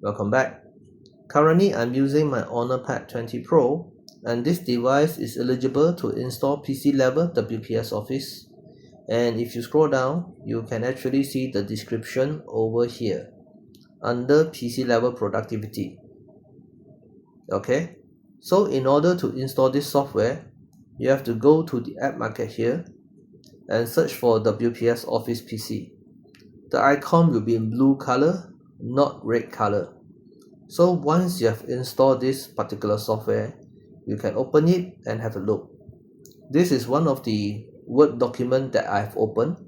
Welcome back. Currently I'm using my Honor Pad 20 Pro, and this device is eligible to install PC-Level WPS Office. And if you scroll down, you can actually see the description over here under PC-Level Productivity. Okay, so in order to install this software, you have to go to the App Market here and search for WPS Office PC. The icon will be in blue color, not red color. So once you have installed this particular software, you can open it and have a look. This is one of the Word document that I've opened,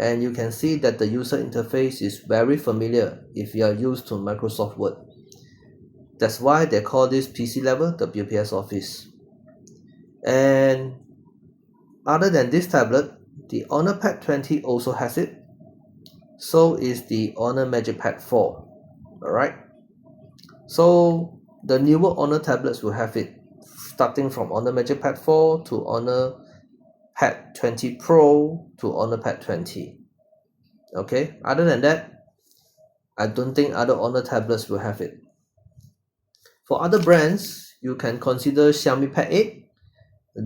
and you can see that the user interface is very familiar if you are used to Microsoft Word. That's why they call this PC-Level WPS Office. And other than this tablet, the Honor Pad 20 also has it. So is the Honor Magic Pad 4. Alright. So the newer Honor tablets will have it, starting from Honor Magic Pad 4 to Honor Pad 20 Pro to Honor Pad 20. Okay, other than that, I don't think other Honor tablets will have it. For other brands, you can consider Xiaomi Pad 8.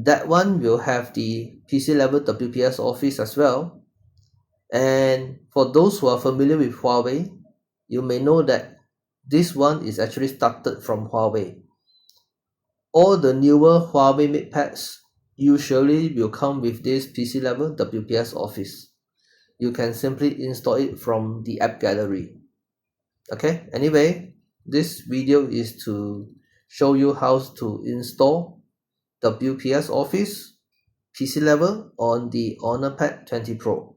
That one will have the PC-Level WPS Office as well. And for those who are familiar with Huawei, you may know that this one is actually started from Huawei. All the newer Huawei MatePads usually will come with this PC-Level WPS Office. You can simply install it from the app gallery. Okay, anyway, this video is to show you how to install WPS Office PC-Level on the Honor Pad 20 Pro.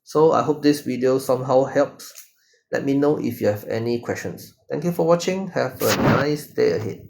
So I hope this video somehow helps. Let me know if you have any questions. Thank you for watching. Have a nice day ahead.